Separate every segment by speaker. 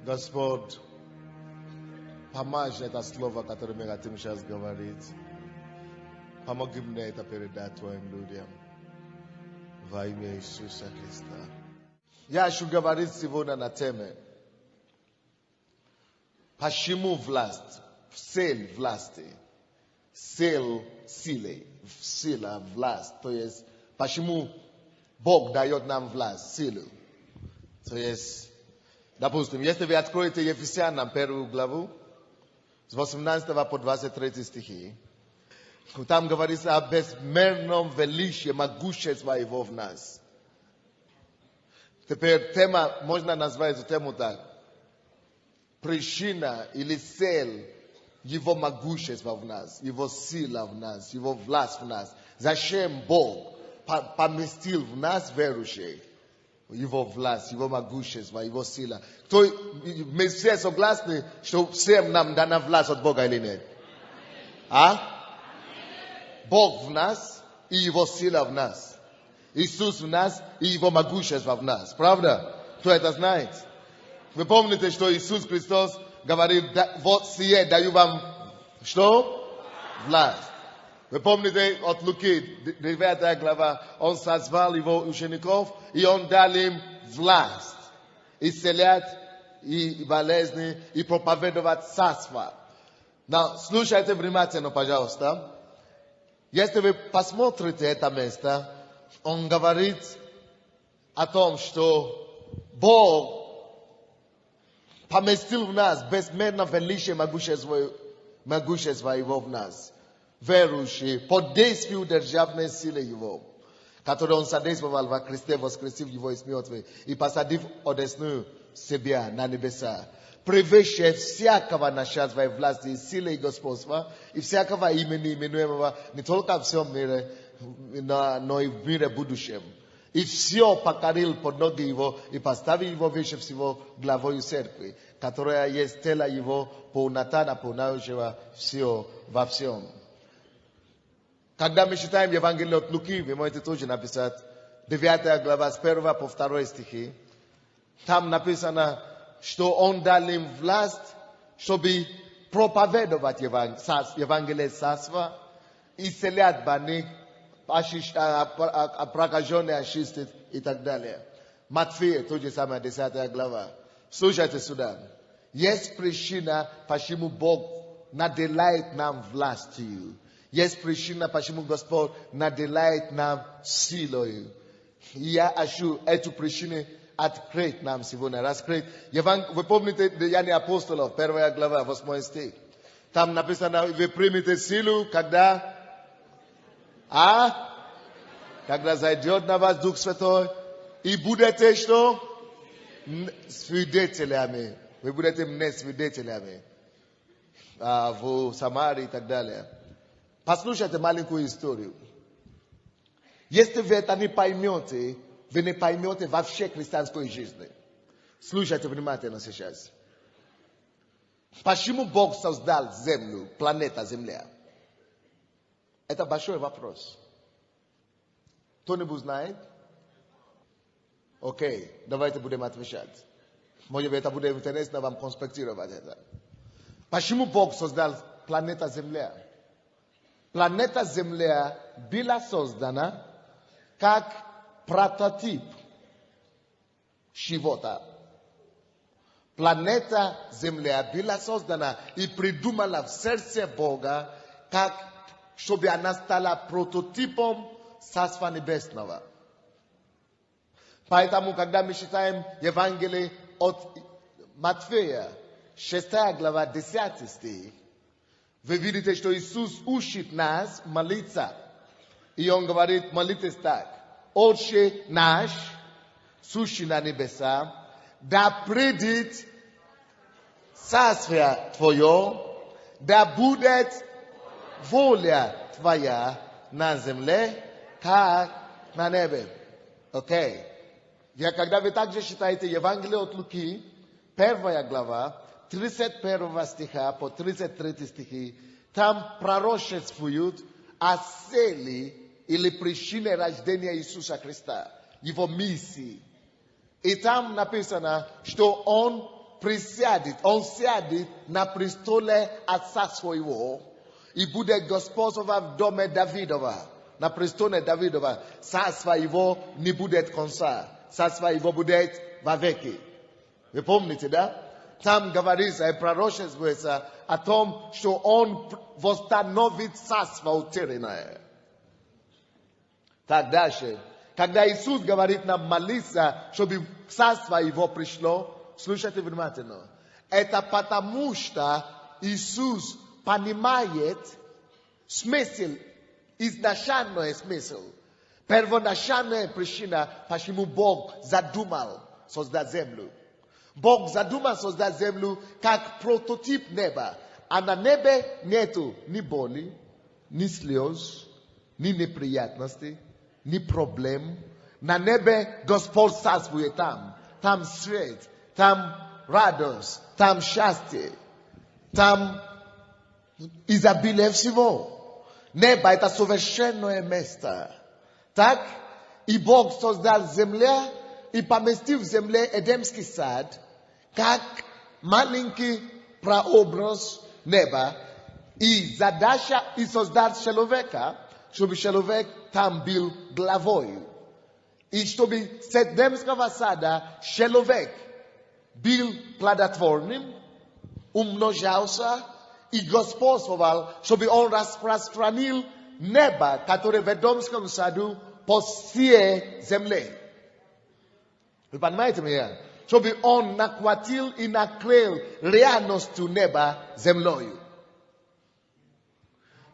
Speaker 1: Господь, помажь это слово, которое мы хотим сейчас говорить. Помоги мне это передать Твоим людям. Во имя Иисуса Христа. Я хочу говорить сегодня на теме. Почему власть? Цель власти. Цель силы. Сила, власть. То есть, почему Бог дает нам власть, силу. То есть, допустим, если вы откроете Ефесянам первую главу, с 18 по 23 стихи, там говорится о безмерном величии, могуществе Его в нас. Теперь тема, можно назвать эту тему так. Причина или цель Его могущества в нас, Его сила в нас, Его власть в нас. Зачем Бог поместил в нас верующих Его власть, Его могущество, Его сила? Мы все согласны, что всем нам дана власть от Бога или нет? А? Бог в нас и Его сила в нас. Иисус в нас и Его могущество в нас. Правда? Кто это знает? Вы помните, что Иисус Христос говорит, вот сие даю вам, что? Власть. Вы помните от Луки, 9 глава, Он созвал Его учеников, и Он дал им власть. Исцелять и болезни, и проповедовать царство. Но слушайте внимательно, пожалуйста. Если вы посмотрите это место, Он говорит о том, что Бог поместил в нас безмерно величие могущества Его в нас. Верующие под действием державной силы Его, которую Он содействовал во Христе, воскресив Его из мертвых и посадив одесную себя на небеса, превыше всякого начальства и власти, и силы и господства, и всякого имени, именуемого не только в всем мире, но и в мире будущем. И все покорил под ноги Его, и поставил Его выше всего главою церкви, которая есть тело Его, полнота, наполняющего все во всем. Когда мы читаем Евангелие от Луки, вы можете тоже написать, 9 глава, с 1 по 2 стихи, там написано, что Он дал им власть, чтобы проповедовать Евангелие Царства, исцелять больных, прокаженные очистить и так далее. Матфея, то же самое, 10 глава. Слушайте сюда. Есть причина, почему Бог наделяет нам властью. Есть причина, почему Господь наделяет нам силой. И я хочу эту причину открыть нам сегодня, раскрыть. Вы помните Деяния апостолов, 1 глава, 8 стих. Там написано, вы примете силу, когда... Когда зайдет на вас Дух Святой, и будете что? Свидетелями. Вы будете мне свидетелями. В Самарии и так далее. Послушайте маленькую историю. Если вы это не поймете, вы не поймете вообще христианской жизни. Слушайте внимательно сейчас. Почему Бог создал Землю, планета Земля? Это большой вопрос. Кто-нибудь знает? Окей, давайте будем отвечать. Может быть, это будет интересно вам конспектировать это. Почему Бог создал планету Земля? Планета Земля была создана как прототип чего-то. Планета Земля была создана и придумана в сердце Бога, чтобы она стала прототипом Царства Небесного. Поэтому, когда мы читаем Евангелие от Матфея, 6 глава, 10 стих, вы видите, что Иисус учит нас молиться. И Он говорит, молитесь так. Отче наш, сущий на небесах, да придет Царствие Твое, да будет воля Твоя на земле, как на небе. Окей. Когда вы также читаете Евангелие от Луки, 1 глава, 31 стиха по 33 стихи, там пророчествуют о цели или причине рождения Иисуса Христа, Его миссии. И там написано, что Он присядет, он сядет на престоле отца своего и будет господствовать в доме Давидова. На престоле Давидова. Царство его не будет конца. Царство его будет вовеки. Вы помните, да? Там говорится, и пророчествуется о том, что он восстановит царство утерянное. Так дальше. Когда Иисус говорит нам молиться, чтобы царство его пришло, слушайте внимательно. Это потому, что Иисус понимает смысл, изначальный смысл, первоначальная причина, почему Бог задумал создать землю. Бог задумал создать землю как прототип неба. А на небе нету ни боли, ни слез, ни неприятностей, ни проблем. На небе Господь царствует там. Там свет, там радость, там счастье, там изобилие всего. Небо — это совершенное место. Так? И Бог создал землю и поместил в земле Эдемский сад, как маленький прообраз неба. И задача и создать человека, чтобы человек там был главой. И чтобы с Эдемского сада человек был плодотворным, умножался и господствовал, чтобы он распространил небо, которое в Эдемском саду по всей земле. Вы понимаете меня? Чтобы он нахватил и накрыл реальностью неба землею.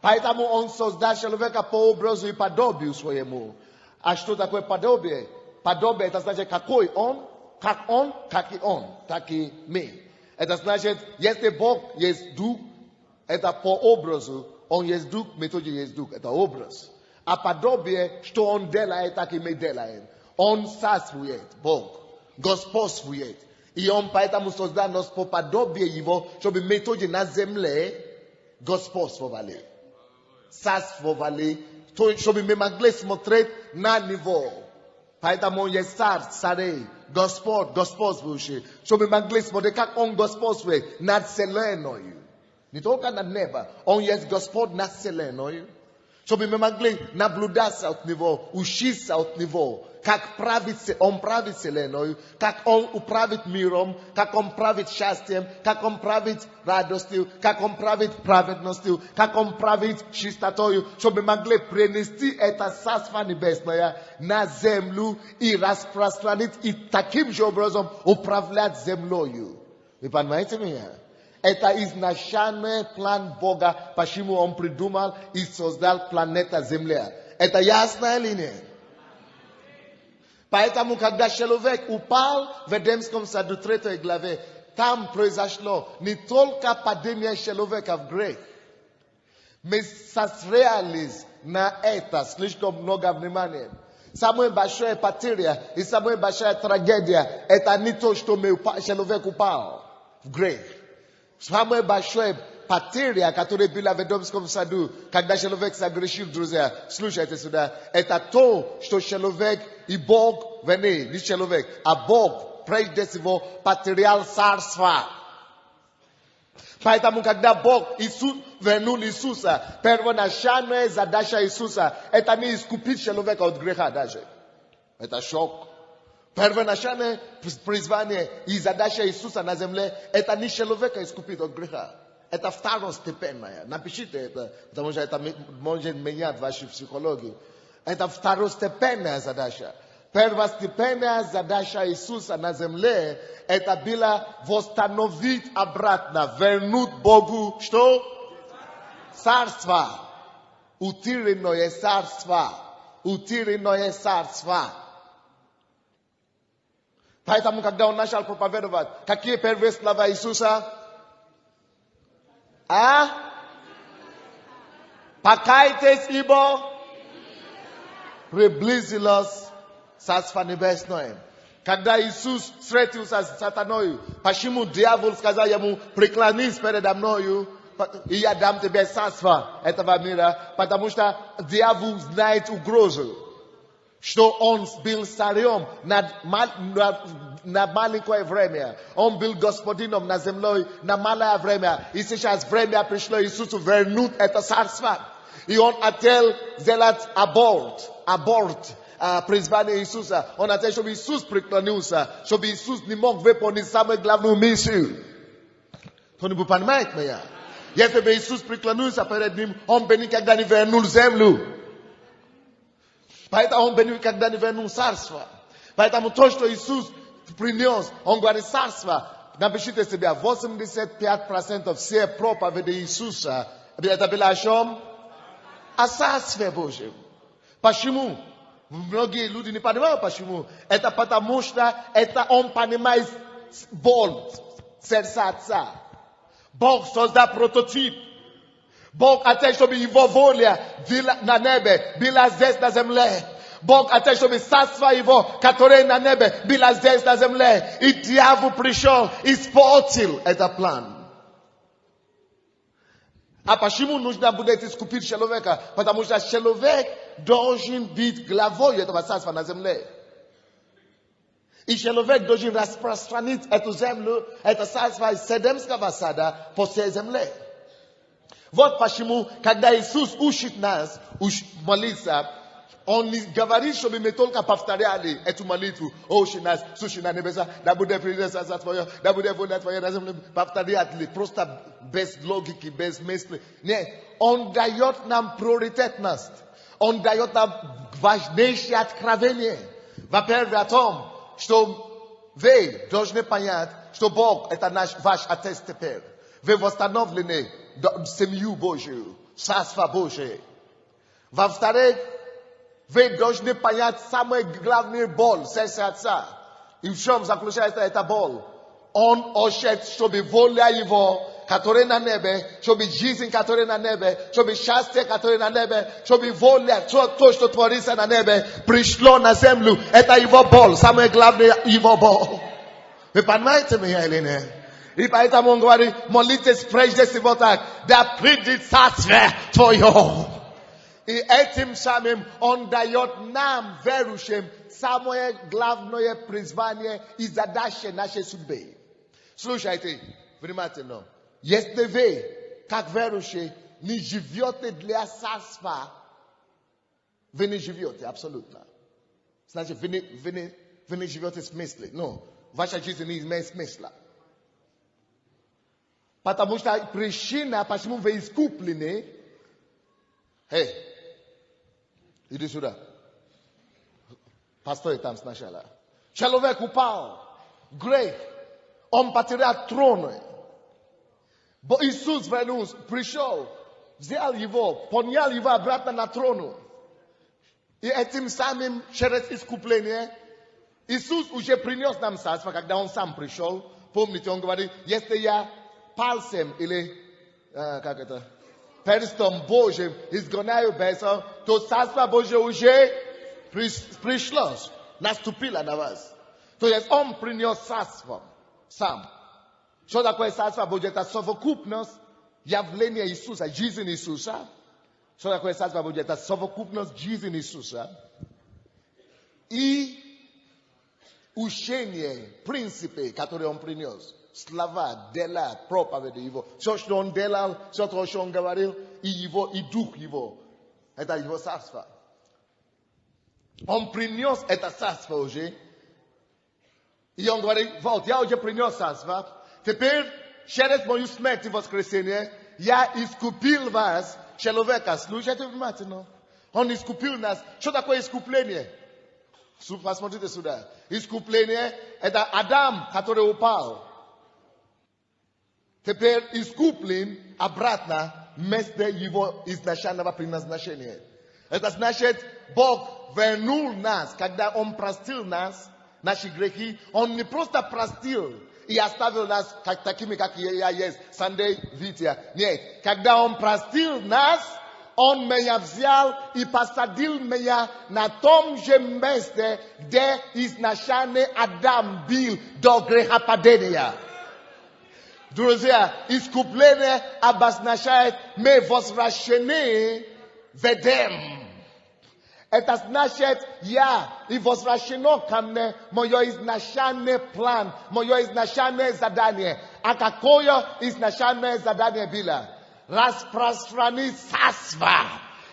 Speaker 1: Поэтому он создал человека по образу и подобию своему. А что такое подобие? Подобие — это значит, какой он, как и он, так и мы. Это значит, если Бог есть Дух, это по образу, он есть Дух, мы тоже есть Дух, это образ. А подобие, что он делает, так и мы делаем. Он царствует, Бог, господствует. И он поэтому создал нас по подобию его, чтобы мы тоже на земле господствовали. Царствовали, чтобы мы могли смотреть на него. Поэтому он есть царь, царей, Господь, господствующий. Чтобы мы могли смотреть, как он господствует над вселенной. Не только над небом, он есть Господь над вселенной. Чтобы мы могли наблюдаться от него, учиться от него, как он правит вселенной, как он управит миром, как он правит счастьем, как он правит радостью, как он правит праведностью, как он правит чистотою, чтобы мы могли принести это царство небесное на землю и распространить, и таким же образом управлять землею. Вы понимаете меня? Это изначальный план Бога, почему он придумал и создал планету Земля. Это ясная линия. Поэтому, когда человек упал в Эдемском саду 3 главе, там произошло не только падение человека в грех. Мы сосредоточились на это слишком много внимания. Самая большая потеря и самая большая трагедия — это не то, что человек упал в грех. Самая большая потеря, которая была в Эдемском саду, когда человек согрешил, друзья, слушайте сюда, это то, что человек и Бог, не человек, а Бог прежде всего потерял царство. Поэтому, когда Бог вернул Иисуса, первоначальная задача Иисуса — это не искупить человека от греха даже. Это шок. Первоначальное призвание и задача Иисуса на земле — это не человека искупить от греха. Это второстепенное. Напишите это, потому что это может менять вашу психологию. Это второстепенная задача. Первостепенная задача Иисуса на земле — это было восстановить обратно, вернуть Богу что? Царство. Утерянное царство. Утерянное царство. Поэтому, когда он начал проповедовать, какие первые слова Иисуса? Покайтесь, ибо приблизилось Царство Небесное. Когда Иисус встретился с сатаной, почему дьявол сказал ему: преклонись передо мною, и я дам тебе царство этого мира? Потому что дьявол знает угрозу, Što on bil carem na malinko vremia. On bil gospodinom na zemlji na mala vremia. I сейчас время пришло Иисусу вернуть это царство. И он хотел сделать аборт призвание Иисуса. Он хотел, чтобы Иисус преклонился, чтобы Иисус не мог выполнить самую главную миссию. Кто-нибудь понимает меня? Если бы Иисус преклонился перед ним, он бы никогда не вернул землю. Поэтому он бы никогда не вернул царство. Поэтому то, что Иисус принес, он говорит царство. Напишите себе, 85% всех проповедей Иисуса, это было о чем? О царстве Божьем. Почему? Многие люди не понимают почему. Это потому что это он понимает боль сердца Отца. Бог создал прототип. Бог хотел, чтобы его воля была на небе, была здесь на земле. Бог хотел, чтобы царство его, которое на небе, было здесь на земле. И дьявол пришел, испортил этот план. А почему нужно будет искупить человека? Потому что человек должен быть главой этого царства на земле. И человек должен распространить эту землю, это царство из Эдемского сада по всей земле. Вот почему, когда Иисус учит нас молиться, он не говорит, чтобы мы только повторяли эту молитву. Отче наш, сущий на небесах, да будет принесено царство Твое, да будет воля Твоя на земле. Повторяли просто без логики, без мысли. Нет, он дает нам приоритетность. Он дает нам важнейшее откровение. Во-первых, о том, что вы должны понять, что Бог это ваш Отец теперь. Вы восстановлены семью Божию, Царство Божие. Во-вторых, вы должны понять самую главную боль сердца Отца. И в чем заключается эта боль? Он хочет, чтобы воля Его, которая на небе, чтобы жизнь, которая на небе, чтобы счастье, которое на небе, чтобы воля, то, что творится на небе, пришло на землю. Это Его боль, самая главная Его боль. Вы понимаете меня или нет? И поэтому он говорит, молитесь прежде всего так, да придет царствие Твое. И этим самым он дает нам, верующим, самое главное призвание и задача нашей судьбы. Слушайте внимательно. Если вы, как верующие, не живете для царства, вы не живете абсолютно. Значит, вы не живете в смысле. No, ваша жизнь не имеет смысла. Потому что причина, почему вы искуплены, иди сюда. Постой там сначала. Человек упал. Грех. Он потерял трон. Иисус вернулся, пришел, взял его, поднял его обратно на трон. И этим самым через искупление Иисус уже принес нам царство, когда он сам пришел. Помните, он говорит, если я пальцем или перстом Божьим изгоняю бесов, то царство Божье уже пришло, наступило на вас. То есть он принес царство сам. Что такое царство Божье? Это совокупность явления Иисуса, жизни Иисуса. Что такое царство Божье? Это совокупность жизни Иисуса. И учение, принципы, которые он принес. Слова, дела, проповеди его. Все, что он делал, все то, что он говорил, и дух его. Это его царство. Он принес это царство уже. И он говорит, вот, я уже принес царство. Теперь, через мою смерть и воскресение, я искупил вас, человека. Слушайте внимательно. Он искупил нас. Что такое искупление? Посмотрите сюда. Искупление – это Адам, который упал. Теперь искуплен обратно вместо его изначального предназначения. Это значит, Бог вернул нас, когда Он простил нас, наши грехи. Он не просто простил и оставил нас такими, как я есть, Сандей, Витя. Нет, когда Он простил нас, Он меня взял и посадил меня на том же месте, где изначально Адам был до грехопадения. Друзья, искупление обозначает мы возвращены в Эдем. Это значит, и возвращено ко мне мое изначальный план, мое изначальное задание. А какое изначальное задание было? Распространить царство,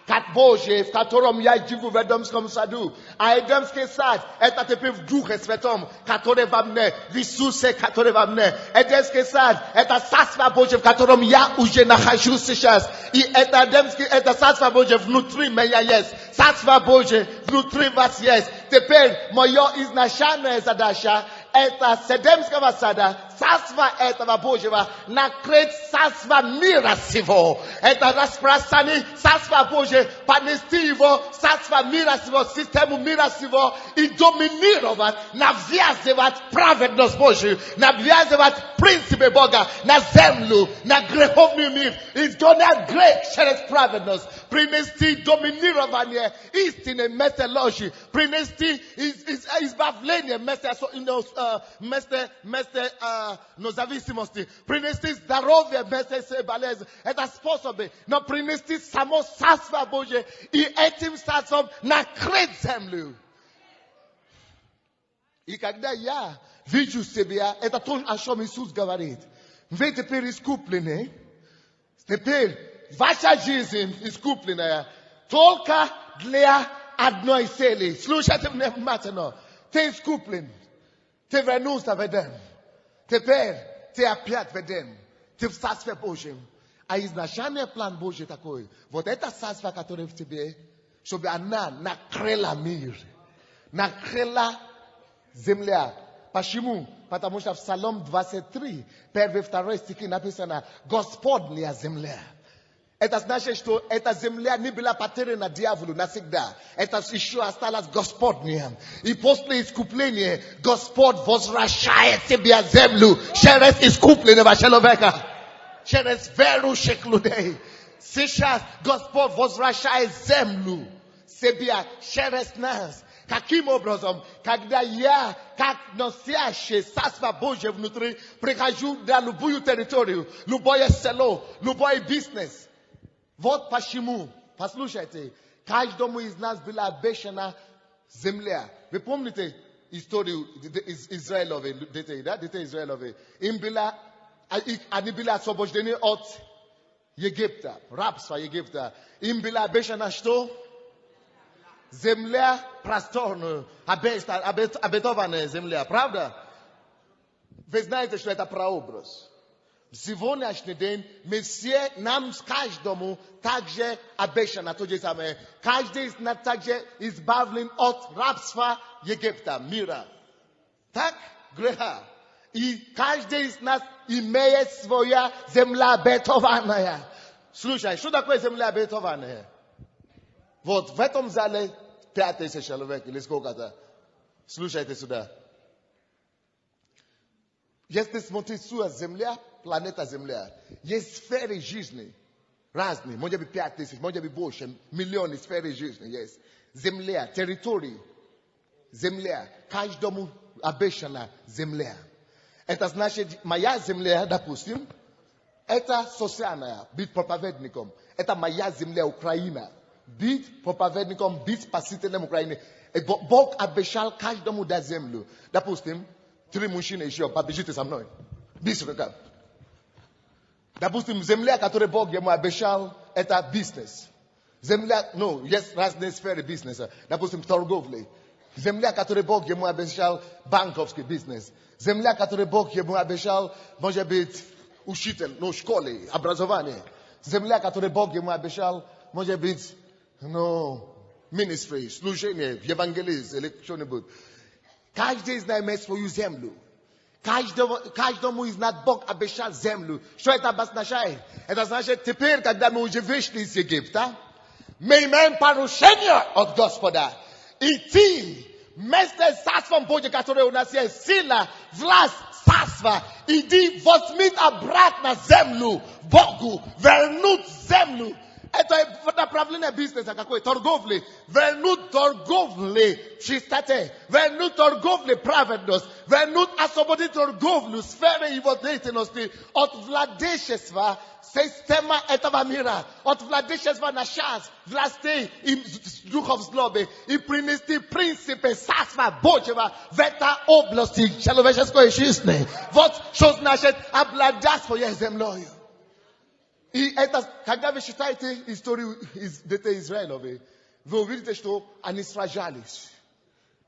Speaker 1: как Божие, в котором я живу в Эдемском саду. А Эдемский сад – это теперь в Духе Святом, который во мне, в Иисусе, который во мне. Эдемский сад – это царство Божие, в котором я уже нахожусь сейчас. И это царство Божие внутри меня есть. Царство Божие внутри вас есть. Теперь мое изначальная задача – это с Эдемского сада, царство этого Божьего, накрыть царство мира сего. Это распространить царство Божие, понести его, царство мира сего, систему мира сего и доминировать, навязывать праведность Божию, навязывать принципы Бога на землю, на греховный мир, изгонять грех через праведность, принести доминирование истины вместо ложи, принести избавление вместо зависимости, принести здоровье вместо болезни. Это способы, но принести само царство Божие и этим царством накрыть землю. И когда я вижу себя, это то, о чем Иисус говорит. Вы теперь искуплены, теперь ваша жизнь искупленная только для одной цели. Слушайте меня внимательно. Ты искуплен. Ты вернулся в Эдем. Теперь ты опять в Эдем. Ты в Царстве Божьем. А изначальный план Божий такой. Вот это царство, которое в тебе, чтобы она накрыла мир. Накрыла земля. Почему? Потому что в Псалом 23, 1-2 стихи написано «Господня земля». Это значит, что эта земля не была потеряна дьяволу навсегда. Это еще осталось Господним. И после искупления Господь возвращает себе землю через искупленного человека. Через верующих людей. Сейчас Господь возвращает землю себе через нас. Каким образом? Когда я, как носящий царство Божье внутри, прихожу на любую территорию, любое село, любой бизнес. Вот почему, послушайте, каждому из нас была обещана земля. Вы помните историю Израиловой, детей Израиловой? Они были освобождены от Египта, рабства Египта. Им была обещана что? Земля просторную, обетованная земля, правда? Вы знаете, что это прообраз. В сегодняшний день мы все, нам каждому также обещано то же самое. Каждый из нас также избавлен от рабства Египта, мира. Так? Греха. И каждый из нас имеет своя земля обетованная. Слушай, что такое земля обетованная? Вот в этом зале 5000 человек или сколько-то. Слушайте сюда. Если смотреть сюда земля, планета Земля, есть сферы жизни разные. Может быть 5000, может быть больше, миллионы сфер жизни есть. Земля, территории, земля. Каждому обещана земля. Это значит, моя земля, допустим, это социальная, быть проповедником. Это моя земля, Украина. Быть проповедником, быть спасителем Украины. Бог обещал каждому дать землю. Допустим, 3 мужчины еще, побежите со мной. Быстро. Допустим, земля, которую Бог ему обещал, это бизнес. Земля, есть разные сферы бизнеса. Допустим, торговля. Земля, которую Бог ему обещал, банковский бизнес. Земля, которую Бог ему обещал, может быть, учитель, школы, образование. Земля, которую Бог ему обещал, может быть, ministry, служение, евангелист или что-нибудь. Каждый из нас имеет свою землю. Каждому из нас Бог обещал землю. Что это обозначает? Это значит, теперь, когда мы уже вышли из Египта, мы имеем поручение от Господа идти вместе с Царством Божьим, которое у нас есть, сила, власть, царство, иди возьмить обратно землю Богу, вернуть землю Это направление бизнеса какое? Торговли. Вернуть торговли чистоте. Вернуть торговли праведность. Вернуть освободить торговлю сферы его деятельности от владычества система этого мира. От владычества на час, властей и духов злобы. И принести принципы Царства Божьего в этой области человеческой жизни. Вот что значит обладать своей землей. И это, когда вы читаете историю детей Израилевой, вы увидите, что они сражались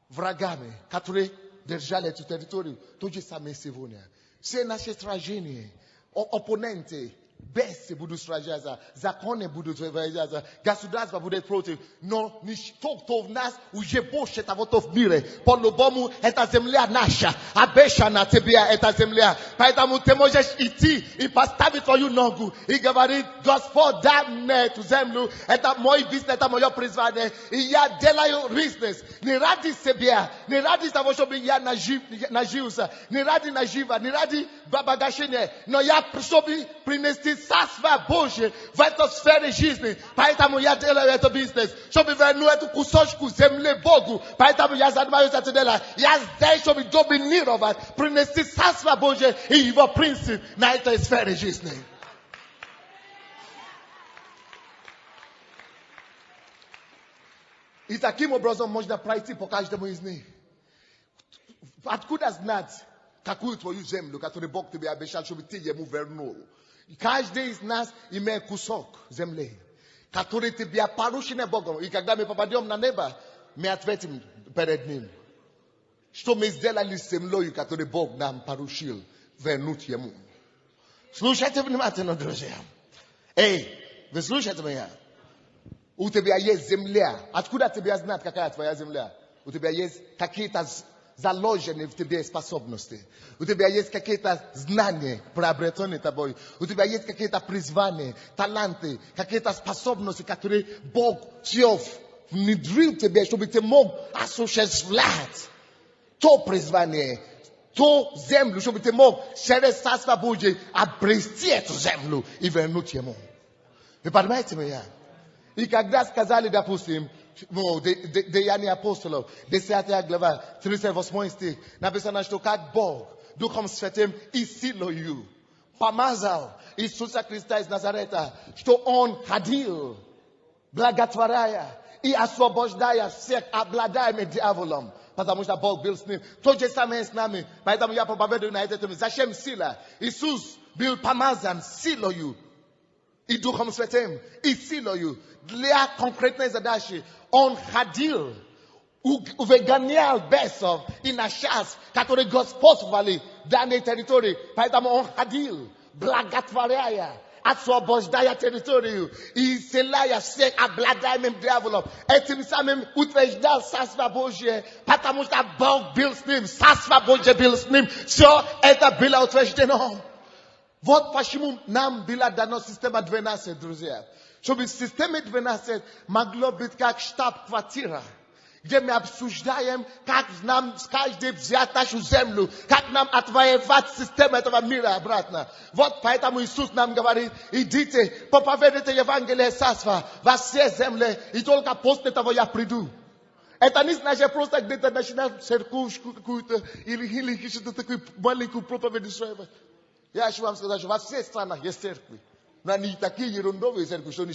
Speaker 1: врагами, которые держали эту территорию. То же самое сегодня. Все наши сражения, оппоненты, бесы будут сражаться, законы будут сражаться, государство будет против. Но ничто, кто в нас уже больше того-то в мире. По-любому, это земля наша. Обещана тебе эта земля. Поэтому ты можешь идти и поставить твою ногу и говорить: Господь, дай мне эту землю. Это мой бизнес, это мое призвание. И я делаю бизнес. Не ради себя, не ради того, чтобы я нажился, не ради нажива, не ради богачения. Но я, чтобы принести Царство Божье в этой сфере жизни. Поэтому я делаю этот бизнес. Чтобы вернуть эту кусочку земли Богу. Поэтому я занимаюсь этим делом. Я здесь, чтобы доминировать, принести Царство Божье и его принцип на этой сфере жизни. И таким образом можно пройти по каждому из них. Откуда знать, какую твою землю, которую Бог тебе обещал, чтобы ты ему вернул? И каждый из нас имеет кусок земли, который тебе поручен Богом. И когда мы попадем на небо, мы ответим перед Ним, что мы сделали с землей, которую Бог нам поручил вернуть Ему. Слушайте внимательно, друзья. Эй, вы слушаете меня? У тебя есть земля. Откуда тебе знать, какая твоя земля? У тебя есть какие-то заложенные в тебе способности. У тебя есть какие-то знания, приобретенные тобой. У тебя есть какие-то призвания, таланты, какие-то способности, которые Бог все внедрил в тебе, чтобы ты мог осуществлять то призвание, ту землю, чтобы ты мог через Царство Божье обрести эту землю и вернуть Ему. Вы понимаете меня? И когда сказали, допустим, Деяния апостолов, 10 глава, 38 стих, написано, что как Бог Духом Святым и силою помазал Иисуса Христа из Назарета, что Он ходил, благотворяя и освобождая всех обладаемых дьяволом, потому что Бог был с ним. То же самое с нами. Поэтому я проповедую на это тему. Зачем сила? Иисус был помазан силою и Духом Святым, и силою для конкретной задачи. Он ходил, выгонял бесов и на час, которые господствовали в данной территории. Поэтому он ходил, благотворяя, освобождая территорию и исцеляя всех обладаемым дьяволом. Этим самым утверждал Царство Божье, потому что Бог был с ним, Царство Божье был с ним. Все это было утверждено. Вот почему нам была дана система 12, друзья. Чтобы система 12 могло быть как штаб-квартира, где мы обсуждаем, как нам каждый взять нашу землю, как нам отвоевать систему этого мира обратно. Вот поэтому Иисус нам говорит: идите, проповедуйте Евангелие Царства во все земли, и только после того я приду. Это не значит просто где-то начинать церковь какую-то или что-то такое маленькую проповедь устраивать. Я хочу вам сказать, что во всех странах есть церкви. Но они такие ерундовые церкви, что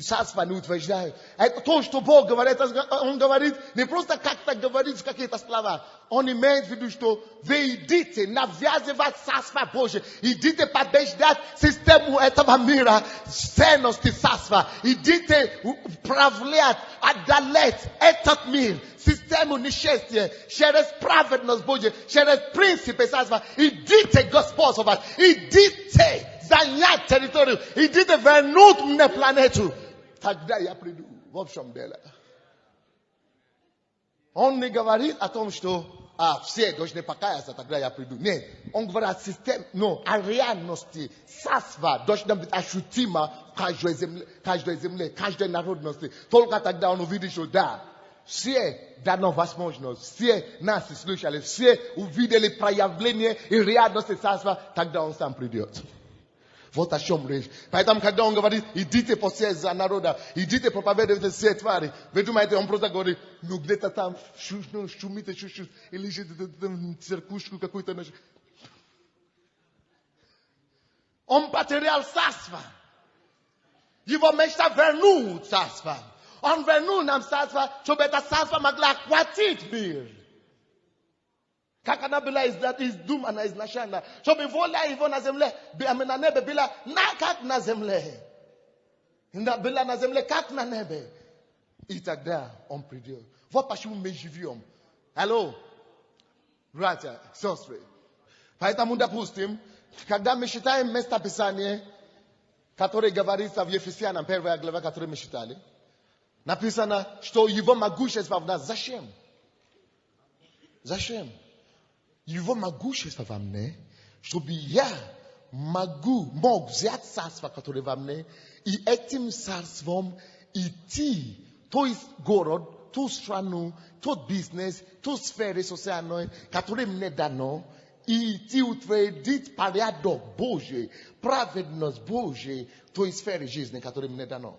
Speaker 1: царство не утверждают. Это то, что Бог говорит. Он говорит не просто как-то говорить какие-то слова. Он имеет в виду, что вы идите навязывать Царство Божие. Идите побеждать систему этого мира, ценности царства. Идите управлять, одолеть этот мир, систему несчастья, через праведность Божию, через принципы царства. Идите господствовать. Идите занять территорию. Идите вернуть мне планету. Тогда я приду. В общем деле. Он не говорит о том, что все должны покаяться, тогда я приду. Нет. Он говорит о системе, о реальности. Царство должно быть ощутимо в каждой земле, каждой народности. Только тогда он увидит, что да, все дано возможность, все нас слышали, все увидели проявление и реальности царства, тогда он сам придет. Вот о чем речь. Поэтому, когда он говорит, идите по всей за народа, идите проповедуйте все твари, вы думаете, он просто говорит, ну где-то там шумите чуть-чуть, или же церквушку какую-то. Он потерял царство. Его мечта вернуть царство. Он вернул нам царство, чтобы это царство могло охватить мир. Как она была издумана изначально. Чтобы воля его на земле, на небе была как на земле. Была на земле как на небе. И тогда он придет. Вот почему мы живем. Алло, братья, сестры. Поэтому, допустим, когда мы читаем место Писания, которое говорится в Ефесянам, 1 глава, которую мы читали, написано, что его могущество в нас. Зачем? Зачем? Его могущество во мне, чтобы я мог взять царство, которое во мне, и этим царством идти, то есть город, ту страну, тот бизнес, ту сферу социальную, которая мне дано, и идти утвердить порядок Божий, праведность Божия, той сфере жизни, которая мне дано.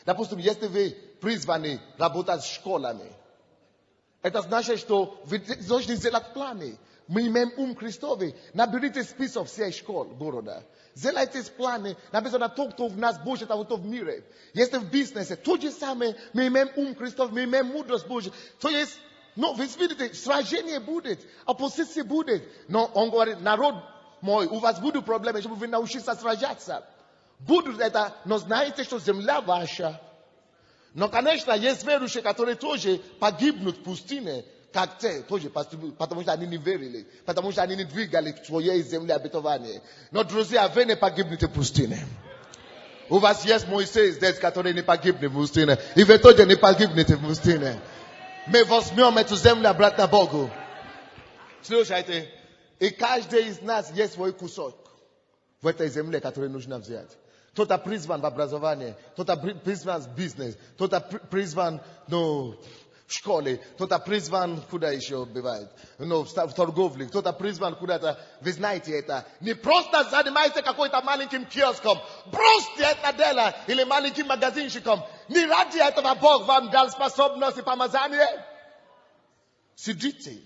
Speaker 1: Допустим, если вы призваны работать с школами, это значит, что вы должны сделать планы. Мы имеем ум Христовый. Наберите список всех школ города. Сделайте планы. Написано, то, кто в нас Божий, того, кто в мире. Если в бизнесе, то же самое, мы имеем ум Христов, мы имеем мудрость Божию. То есть, но вы видите, сражение будет, оппозиция будет. Но он говорит, народ мой, у вас будут проблемы, чтобы вы научились сражаться. Будут это, но знаете, что земля ваша. Но, конечно, есть верующие, которые тоже погибнут в пустыне, как те, тоже, потому что они не верили, потому что они не двигали к своей земле обетования. Но, друзья, вы не погибнете в пустыне. У вас есть Моисей здесь, который не погибнет в пустыне. И вы тоже не погибнете в пустыне. Мы возьмем эту землю обратно Богу. Слушайте, и каждый из нас есть свой кусок в этой земле, который нужно взять. Кто-то призван в образование, кто-то призван в бизнес, кто-то призван в школе, кто-то призван, куда еще бывает, в торговле, кто-то призван куда-то. Вы знаете это. Не просто занимайтесь какой-то маленьким киоском, бросьте это дело, или маленьким магазинчиком. Не ради этого Бог вам дал способность и помазание. Сидите,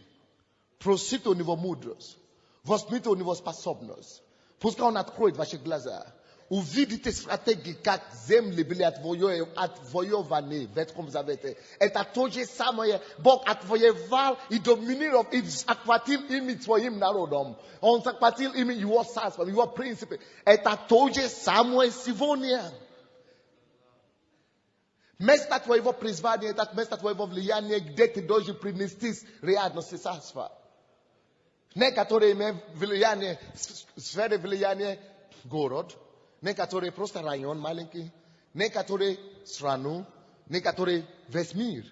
Speaker 1: просите у него мудрость, возьмите у него способность. Пускай он откроет ваши глаза. Увидите стратегии, как земли были отвоеваны в Ветхом Завете. Это то же самое. Бог отвоевал и доминировал, и охватил ими своим народом. Он охватил ими его царство, его принципы. Это то же самое сегодня. Место твоего призвания, это место твоего влияния, где ты должен принести реальность царства. Некоторые имеют влияние, сферы влияния, город. Некоторые просто район маленький, некоторые страну, некоторые весь мир.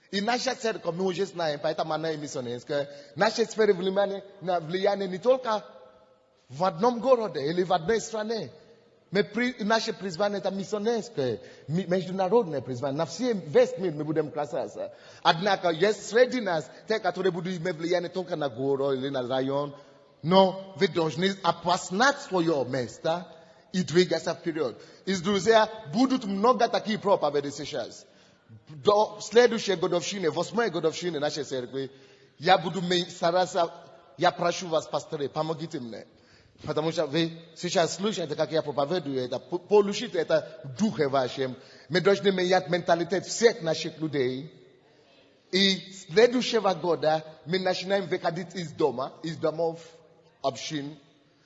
Speaker 1: И наша церковь, мы уже знаем, поэтому она и миссионерская, наша сфера влияния не только в одном городе или в одной стране. Наше призвание это миссионерское, международное призвание. На весь мир мы будем касаться. Однако есть среди нас те, которые будут иметь влияние только на город или на район. Но вы должны опознать свое место и двигаться вперед. И, друзья, будут много таких проповедей сейчас. До следующей годовщины, 8-й годовщины нашей церкви, я буду стараться, я прошу вас, пасторы, помогите мне. Потому что вы сейчас слушаете, как я проповедую это, получите это в духе вашем. Мы должны менять менталитет всех наших людей. И следующего года мы начинаем выходить из дома, из домов общин.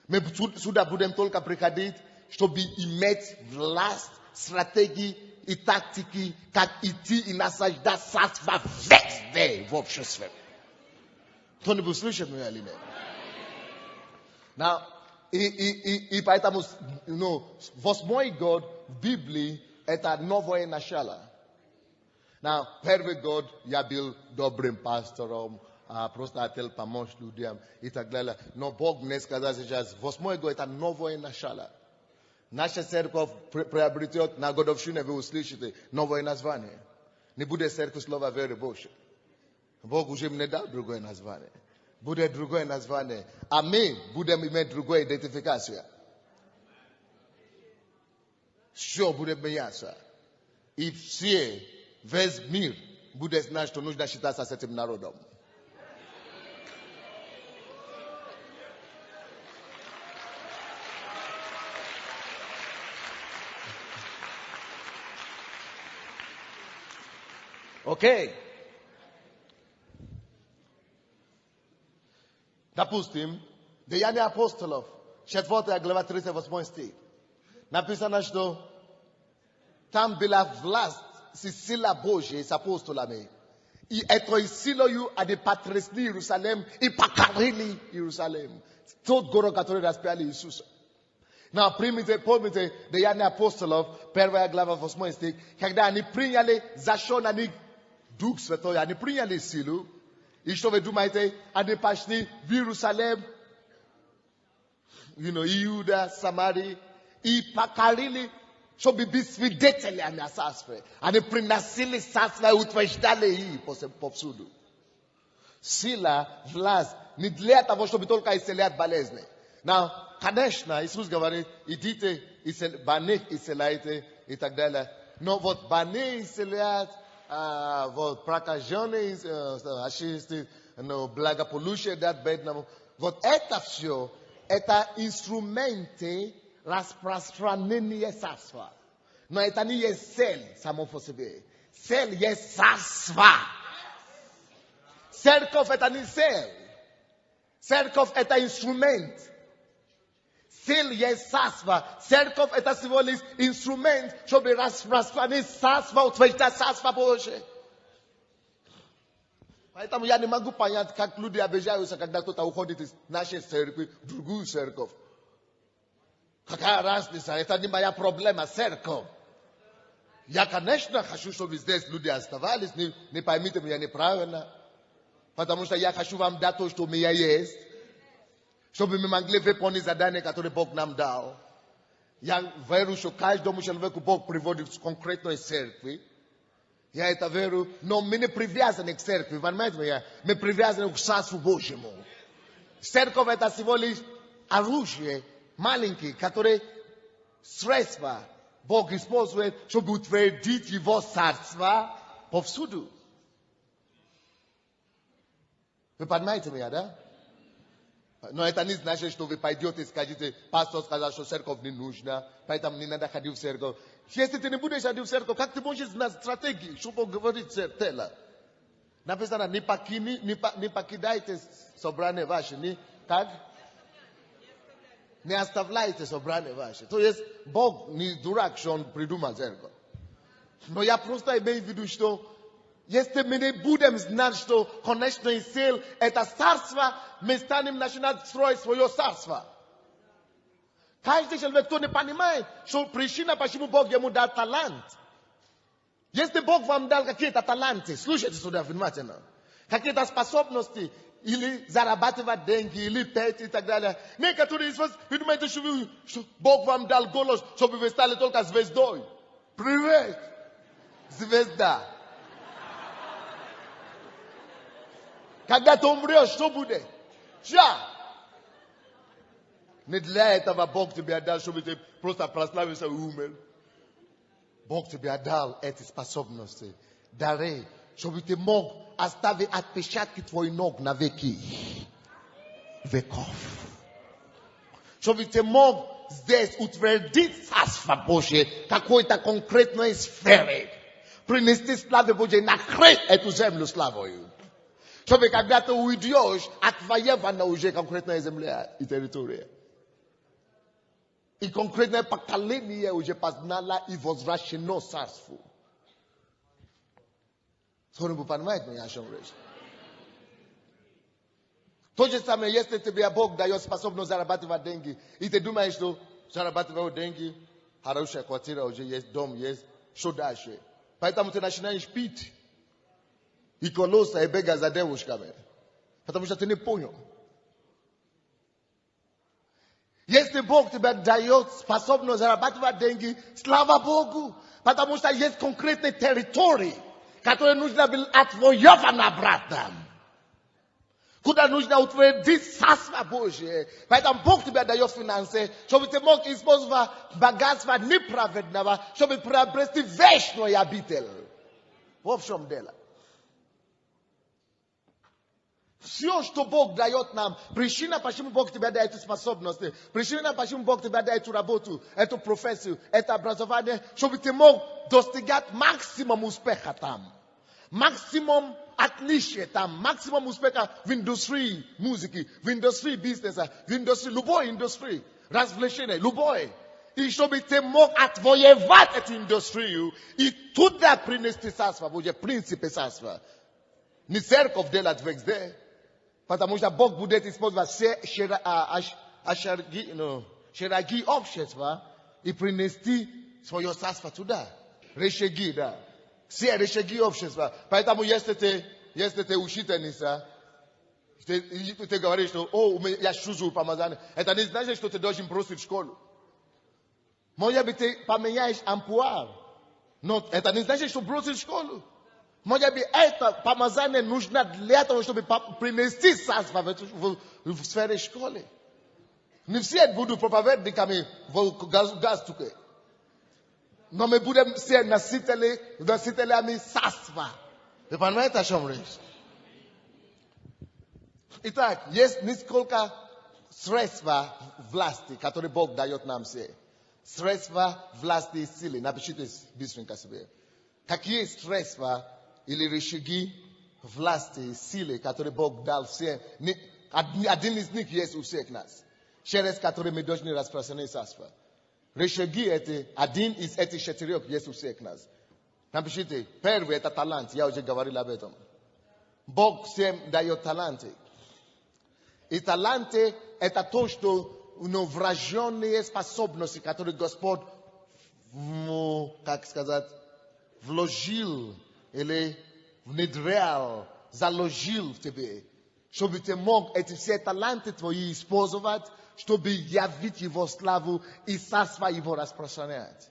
Speaker 1: Мы сюда будем только приходить, чтобы иметь власть, стратегии и тактики, как идти и наслаждать царство везде в обществе. Кто-нибудь слышит меня или нет? И поэтому, 8-й год в Библии это новое начало. Первый год я был добрым пастором, просто хотел помочь людям и так далее. Но Бог мне сказал сейчас, 8-й год это новое начало. Наша церковь приобретет на годовщине, вы услышите, новое название. Не будет церковь слова веры Божьей. Бог уже мне дал другое название. Будет другое название. А мы будем иметь другую идентификацию. Sio bude meyasa. I wsie wez mir bude znać, to нужно считаться с этим народом. Окей. Допустим, Деяния апостолов, 4 глава, 38 стих. Написано, что там была власть, сила Божья с апостолами. И этой силою они потрясли Иерусалим и покорили Иерусалим. Тот город, который распяли Иисуса. Но помните, Деяния апостолов, 1 глава, 8 стих, когда они приняли, зашел на них Дух Святой, они приняли силу. И что вы думаете, они пошли в Иерусалим, Иуда, Самария, и покорили, чтобы быть свидетелями о царстве. Они приносили царство и утверждали их повсюду. Сила, власть, не для того, чтобы только исцелять болезни. Но, конечно, Иисус говорит, идите, больных исцеляйте и так далее. Но вот больные исцелять, вот прокаженные, благополучие дать бедному. Вот это все, это инструменты распространения царства. Но это не есть цель само по себе. Цель есть царство. Церковь это не цель. Церковь это инструмент. Цель есть царство. Церковь это всего лишь инструмент, чтобы распространить царство, утверждать царство Божие. Поэтому я не могу понять, как люди обижаются, когда кто-то уходит из нашей церкви в другую церковь. Какая разница? Это не моя проблема, церковь. Я, конечно, хочу, чтобы здесь люди оставались. Не поймите меня неправильно. Потому что я хочу вам дать то, что у меня есть. Чтобы мы могли выполнить задание, которое Бог нам дал. Я верю, что каждому человеку Бог приводит в конкретной церкви. Я это верю, но мы не привязаны к церкви, понимаете меня? Мы привязаны к Царству Божьему. Церковь это всего лишь оружие маленькое, которое средства Бог использует, чтобы утвердить Его Царство повсюду. Вы понимаете меня, да? Но это не значит, что вы пойдете и скажете, пастор сказал, что церковь не нужна, поэтому не надо ходить в церковь. Если ты не будешь ходить в церковь, как ты можешь знать стратегии, чтобы говорить тело? Написано, не покидайте собрания ваши, не оставляйте собрания ваши. То есть, Бог не дурак, что Он придумал церковь. Но я просто имею в виду, что если мы не будем знать, что конечная цель это царство, мы станем начинать строить свое царство. Каждый человек, кто не понимает, что причина, почему Бог ему дал талант. Если Бог вам дал какие-то таланты, слушайте сюда внимательно, какие-то способности, или зарабатывать деньги, или петь и так далее. Некоторые из вас, вы думаете, что Бог вам дал голос, чтобы вы стали только звездой. Привет, звезда. Когда ты умрешь, что будет? Не для этого Бог тебе отдал, чтобы ты просто прославился и умер. Бог тебе отдал эти способности, дары, чтобы ты мог оставить отпечатки твоих ног на веки. Веков. Чтобы ты мог здесь утвердить Царство Божие какой-то конкретной сфере. Принести славу Божьей, накрыть эту землю славою. Чтобы когда ты уйдешь, отвоевана уже конкретная земля и территория. И конкретное поколение уже познало и возвращено царству. Скоро вы понимаете меня, о чем речь? То же самое, если тебе Бог дает способность зарабатывать деньги, и ты думаешь, что зарабатывать деньги, хорошая квартира уже есть, дом есть, что дальше? Поэтому ты начинаешь пить. И колоса и бега за девушками. Потому что ты не понял. Если Бог тебе дает способность зарабатывать деньги, слава Богу. Потому что есть конкретные территории, которые нужно было отвоевать обратно. Куда нужно утвердить царство Божие. Поэтому Бог тебя дает финансы, чтобы ты мог использовать богатство неправедного, чтобы приобрести вечную обитель. Вот в чем дело. Все, что Бог дает нам, причина, почему Бог тебе дает эти способности, причина, почему Бог тебе дает эту работу, эту профессию, это образование, чтобы ты мог достигать максимум успеха там. Максимум отличия там, максимум успеха в индустрии музыки, в индустрии бизнеса, в индустрии, любой индустрии, развлечения, любой. И чтобы ты мог отвоевать эту индустрию и туда принести царство Божье, принципы царства. Не церковь делать везде, потому что Бог будет использовать все шаги общества и принести свое царство туда. Рычаги, да. Все рычаги общества. Поэтому, если ты учительница, ты говоришь, что я чувствую помазание, это не значит, что ты должен бросить школу. Может быть, ты поменяешь амплуа, но это не значит, что бросишь школу. Может быть, это помазание нужно для того, чтобы принести царство в сфере школы. Не все будут проповедниками в галстуке. Но мы будем все носителями царства. Вы понимаете, о чем речь? Итак, есть несколько средств власти, которые Бог дает нам все. Средства власти и силы. Напишите быстренько себе. Какие средства или рычаги власти и силы, которые Бог дал всем? Один из них есть у всех нас. Через которые мы должны распространять царство. Рычаги эти, один из этих четырех есть у всех нас. Напишите, первый это талант, я уже говорил об этом. Бог всем дает таланты. И таланты это то, что врожденные способности, которые Господь, как сказать, вложил или внедрял, заложил в тебе, чтобы ты мог эти все таланты твои использовать, чтобы явить Его славу и царство Его распространять.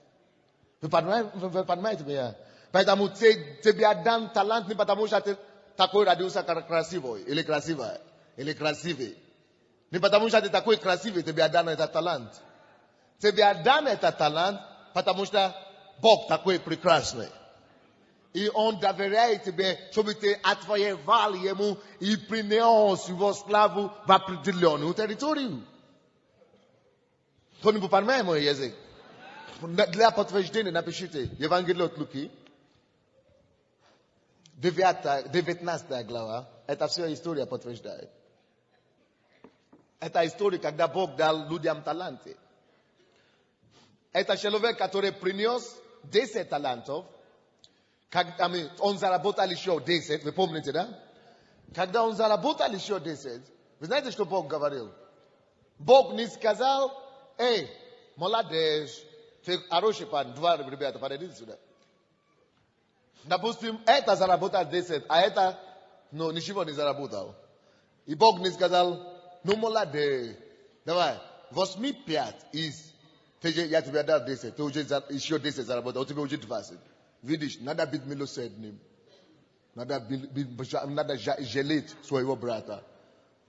Speaker 1: Вы понимаете меня? Поэтому тебе дан талант не потому, что ты такой родился красивый, или красивая, или красивый. Не потому, что ты такой красивый, тебе дан этот талант. Тебе дан этот талант, потому что Бог такой прекрасный. И Он доверяет тебе, чтобы ты отвоевал Ему и принес Его славу в определенную территорию. Кто-нибудь понимает мой язык? Для подтверждения напишите Евангелие от Луки, 19 глава. Это все история подтверждает. Это история, когда Бог дал людям таланты. Это человек, который принес 10 талантов. Когда он заработал еще 10, вы помните, да? Когда он заработал еще 10, вы знаете, что Бог говорил? Бог не сказал, эй, молодец, ты хороший парень, два ребята, подойдите сюда. Допустим, это заработал 10, а это, ничего не заработал. И Бог не сказал, молодец, давай, возьми 5 из, я тебе дал 10, ты уже еще 10 заработал, у тебя уже 20. Видишь, надо быть милосердным. Надо жалеть своего брата.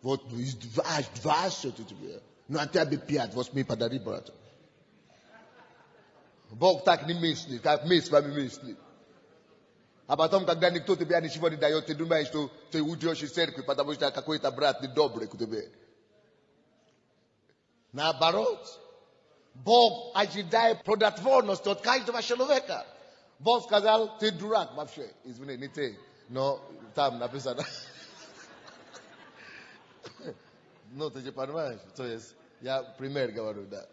Speaker 1: Вот, 20 у тебя. Но от тебя 5, возьми, подари брату. Бог так не мыслит, как мы с вами мыслим. А потом, когда никто тебе ничего не дает, ты думаешь, что ты уйдешь из церкви, потому что какой-то брат недобрый к тебе. Наоборот, Бог ожидает плодотворности от каждого человека. Бог сказал, ты дурак вообще. Извини, не ты. Но там написано. Ты же понимаешь. То есть, я пример говорю, да.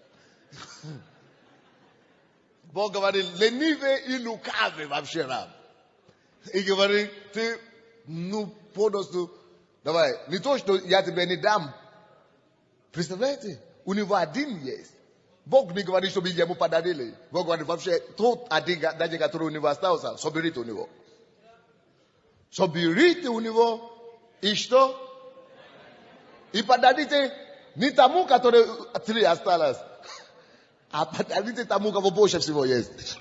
Speaker 1: Бог говорит, ленивый и лукавый вообще раб. И говорит, ты, полностью, давай, не то, что я тебе не дам. Представляете? У него один есть. Бог не говорит, чтобы ему подарили. Бог говорит, вообще, тот один, даже который у него остался, соберите у него. Соберите у него, и что? И подарите не тому, который 3 осталось, а подарите тому, кого больше всего есть.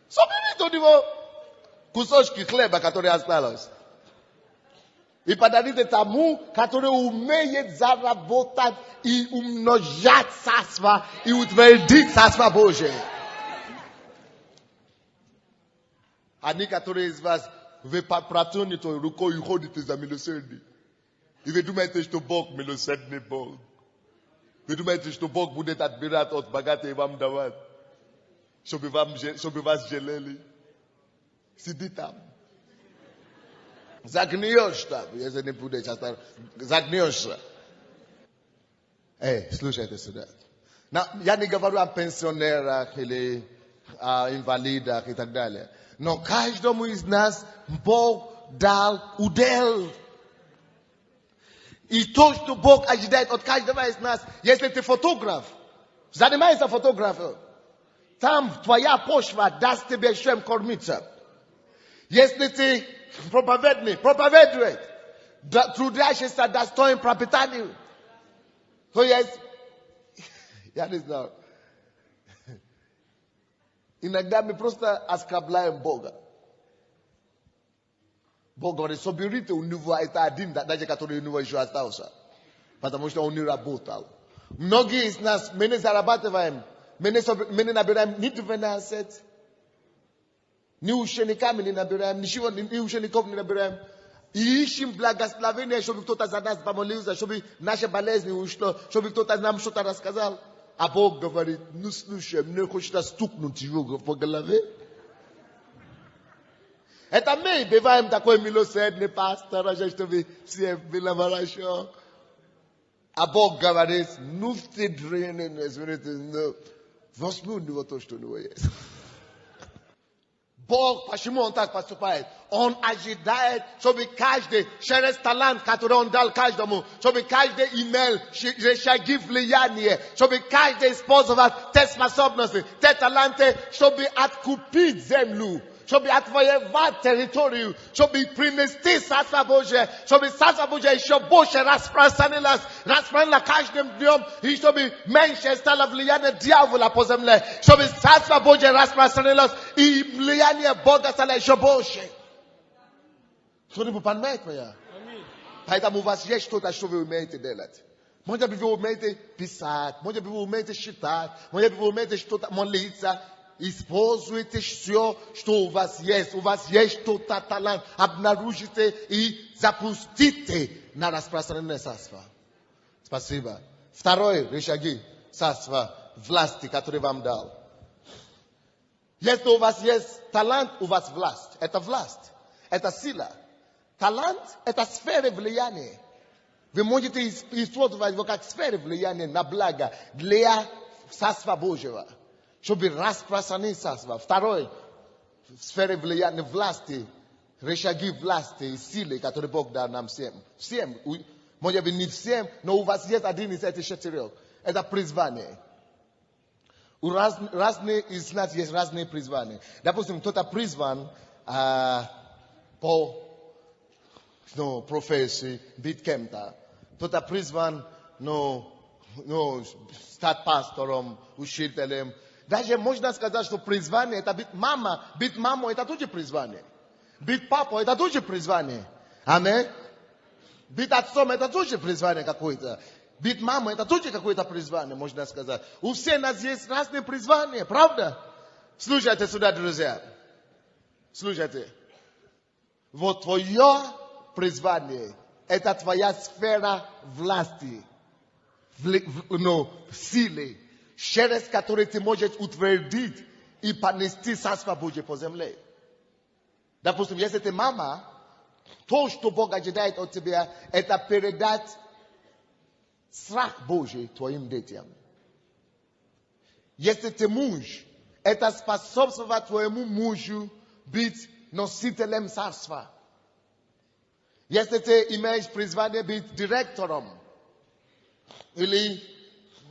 Speaker 1: Соберите у него. Kusoshki chleba, который осталось. И подарите тому, который умеет заработать и умножать царство, и утвердить царство Божие. Они, которые из вас, вы протянете рукой и ходите за милосердие. И вы думаете, что Бог милосердный Бог. Вы думаете, что Бог будет отбирать от богатых и вам давать, чтобы вас жалели. Сиди там. Загнешь там, если не будешь, загнешься. Слушайте сюда. Я не говорю о пенсионерах или о инвалидах и так далее. Но каждому из нас Бог дал удел. И то, что Бог ожидает от каждого из нас, если ты фотограф, занимайся фотографией, там твоя почва даст тебе чем кормиться. Если ты проповедник, проповедуй, трудящийся достоин пропитания. То есть, я не знаю, иногда мы просто оскорбляем Бога. Бог говорит, соберите у него это один, даже который у него еще остался. Потому что он не работал. Многие из нас, мы не зарабатываем, мы не набираем ни 12, ни учениками не набираем, ни учеников не набираем. И ищем благословение, чтобы кто-то за нас помолился, чтобы наши болезни ушло, чтобы кто-то нам что-то рассказал. А Бог говорит, ну слушай, мне хочется стукнуть его по голове. Это мы бываем такой милосердный пастор, чтобы все было хорошо. А Бог говорит, ну ты дрянный, ну, возьми у него то, что у него есть. Бог, почему он так поступает? Он ожидает, чтобы каждый, через талант, который он дал каждому, чтобы каждый имел шаги влияния, чтобы каждый использовал те способности, те таланты, чтобы откупить землю, чтобы отвоевать территорию, чтобы принести Царство Божие, чтобы Царство Божие еще больше распространилось каждым днем, и чтобы меньше стало влияние дьявола по земле, чтобы Царство Божие распространилось, и влияние Бога стало еще больше. Кто-нибудь понимает меня? Поэтому у вас есть что-то, что вы умеете делать. Может быть, вы умеете писать, может быть, вы умеете считать, может быть, вы умеете что-то молиться. Используйте все, что у вас есть. У вас есть что-то талант. Обнаружите и запустите на распространение царства. Спасибо. Второй рычаги царства власти, который вам дал. Если у вас есть талант, у вас власть. Это власть. Это сила. Талант – это сфера влияния. Вы можете использовать его как сферу влияния на благо для царства Божьего. Чтобы распространить царство. Второй сфера влияния власти, рычаги власти и силы, которые Бог дал нам всем. Всем. Может быть, не всем, но у вас есть один из этих четырех. Это призвание. У разных из нас есть разные призвания. Допустим, кто-то призван по профессии быть кем-то. Кто-то призван стать пастором, учителем. Даже можно сказать, что призвание это быть мамой. Быть мамой это тоже призвание. Быть папой это тоже призвание. Аминь. Быть отцом это тоже призвание какое-то. Быть мамой это тоже какое-то призвание, можно сказать. У всех нас есть разные призвания, правда? Слушайте сюда, друзья. Слушайте. Вот твое призвание это твоя сфера власти, силы, через который ты можешь утвердить и понести Царство Божие по земле. Допустим, если ты мама, то, что Бог ожидает от тебя, это передать страх Божий твоим детям. Если ты муж, это способствовать твоему мужу быть носителем царства. Если ты имеешь призвание быть директором или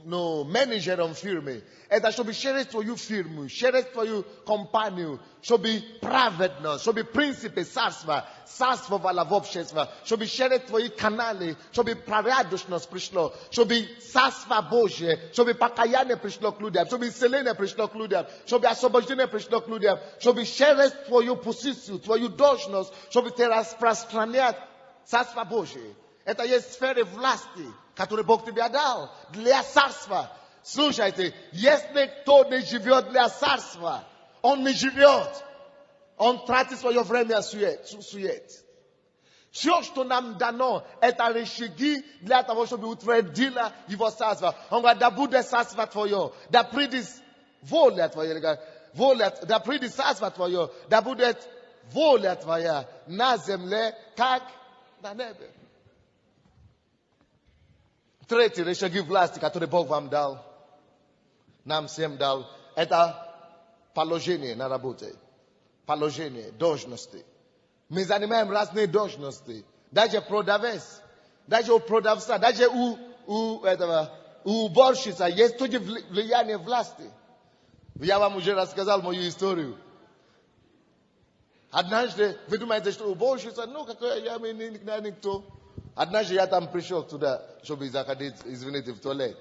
Speaker 1: no manager on firme. And that should be shared for you firme, shared for you companion, should be pravedness, should be principe, sarstva valavopshesva, should be shared for you canale, should be praradosnos prishlo, should be sasva boje, should be pakayane prishlo kludiam, should be selene prishlo kludiam, should be asobojine prishlo kludiam, should be shared for you posisiu, for you dosnos, should be teras prastraniat, sasva boje. Это есть сферы власти, которые Бог тебе дал для царства. Слушайте, если кто не живет для царства, он не живет. Он тратит свое время сует. Все, что нам дано, это рычаги для того, чтобы утвердило его царство. Он говорит, да будет царство твое, да придет воля твоя, да придет царство твое, да будет воля твоя на земле, как на небе. Третий рычаги власти, который Бог вам дал, нам всем дал, это положение на работе. Положение, должности. Мы занимаем разные должности. Даже продавец, даже у продавца, даже у уборщицы есть тоже влияние власти. Я вам уже рассказал мою историю. Однажды, вы думаете, что уборщица, ну, какой я никто. Однажды я там пришел туда, чтобы заходить, извините, в туалет.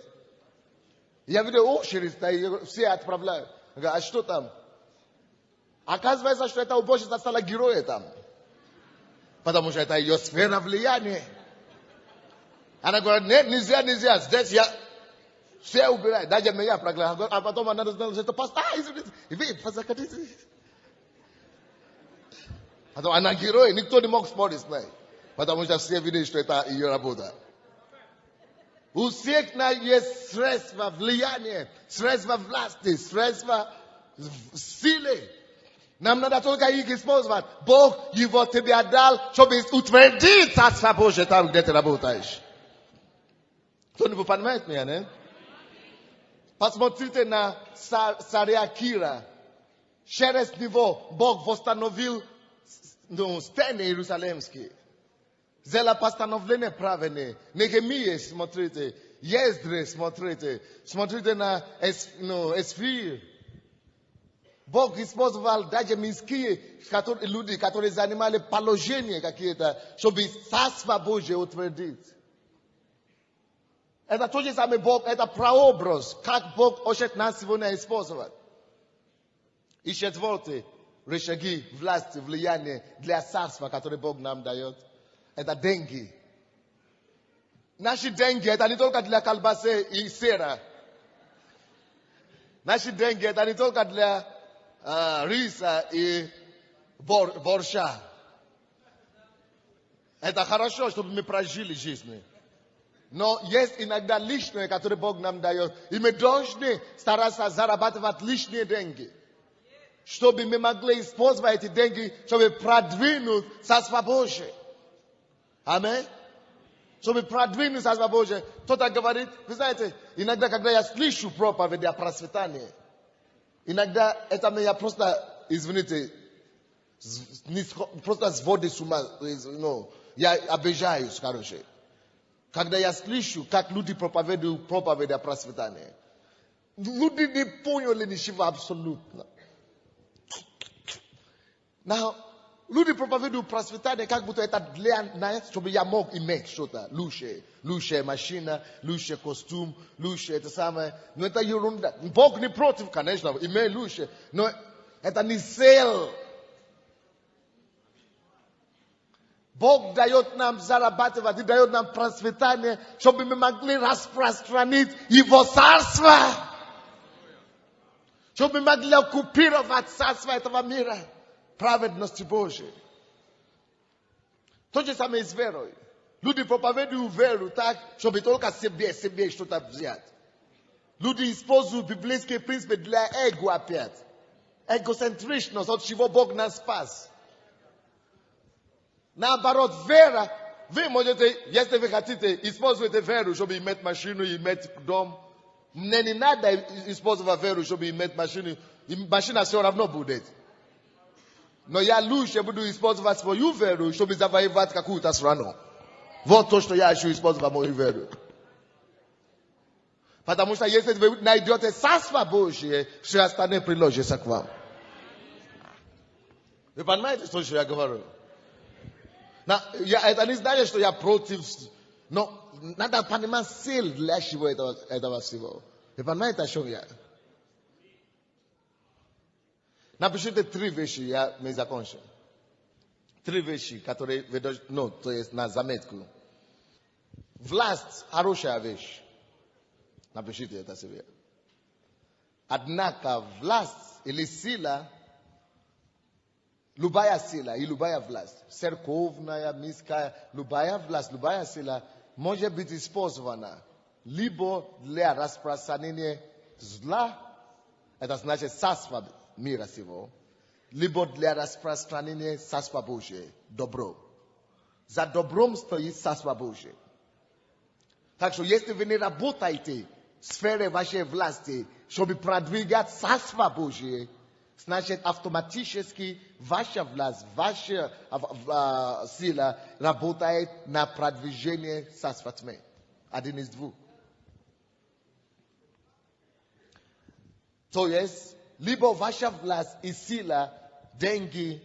Speaker 1: Я видел очередь, все отправляют. Я говорю, а что там? Оказывается, что эта уборщица стала героем там. Потому что это ее сфера влияния. Она говорит, нет, нельзя, здесь я все убираю. Даже меня проглядываю. А потом она знала, что это поста, извините. Вы заходите. Потом она герой, никто не мог спорить с ней. Потому что все видели, что это ее работа. У всех есть средства влияния, средства власти, средства силы. Нам надо только их использовать. Бог его тебе дал, чтобы утвердить Царство Божие там, где ты работаешь. Кто-нибудь понимает меня, не? Посмотрите на царя Кира. Через него Бог восстановил стены Иерусалимские. Зела постановление правильное. Нехемия, смотрите. Ездре, смотрите. Смотрите на Эсфир. Бог использовал даже мирские люди, которые занимали положения какие-то, чтобы Царство Божие утвердить. Это тот же самый Бог, это прообраз, как Бог хочет нас сегодня использовать. И четвертый, рычаги власти, влияния для царства, которое Бог нам дает. Это деньги. Наши деньги, это не только для колбасы и сыра. Наши деньги, это не только для риса и борща. Это хорошо, чтобы мы прожили жизнь. Но есть иногда лишнее, которое Бог нам дает. И мы должны стараться зарабатывать лишние деньги. Чтобы мы могли использовать эти деньги, чтобы продвинуть Царство Божие. Аминь. Чтобы продвинуть Царство Божие. Кто-то говорит, вы знаете, иногда, когда я слышу проповеди о процветании, иногда это меня просто, извините, просто сводит с ума. Я обижаюсь, короче. Когда я слышу, как люди проповедуют проповеди о процветании. Люди не поняли ничего абсолютно. Now, люди проповедуют процветание, как будто это для нас, чтобы я мог иметь что-то. Лучшая машина, лучший костюм, лучшее это самое. Но это ерунда. Бог не против, конечно, иметь лучшее. Но это не цель. Бог дает нам зарабатывать и дает нам процветание, чтобы мы могли распространить Его царство. Чтобы мы могли оккупировать царство этого мира. Праведности Божией. То же самое с верой. Люди проповедуют веру так, чтобы только себе что-то взять. Люди используют библейские принципы для эго опять. Эгоцентричность, от чего Бог нас спас. Наоборот, вера, вы можете, если вы хотите, используйте веру, чтобы иметь машину, иметь дом. Мне не надо использовать веру, чтобы иметь машину. Машина все равно будет. Но я лучше буду использовать свою веру, чтобы завоевать какую-то страну. Вот то, что я хочу использовать мою веру. Потому что если вы найдете Царство Божие, все остальное приложится к вам. Вы понимаете, что я говорю? Это не значит, что я против, но надо понимать цель для чего этого всего. Вы понимаете, о чем я? Напишите 3 вещи, мы закончим. 3 вещи, которые ведут, то есть на заметку. Власть – хорошая вещь. Напишите это себе. Однако власть или сила, любая сила и любая власть, церковная, мирская, любая власть, любая сила может быть использована либо для распространения зла, это значит царство мира сего, либо для распространения Царства Божия, добро. За добром стоит Царство Божие. Так что если вы не работаете в сфере вашей власти, чтобы продвигать Царство Божие, значит автоматически ваша власть, ваша сила работает на продвижение Царства тьмы. Один из 2. То есть, либо ваша власть и сила, деньги,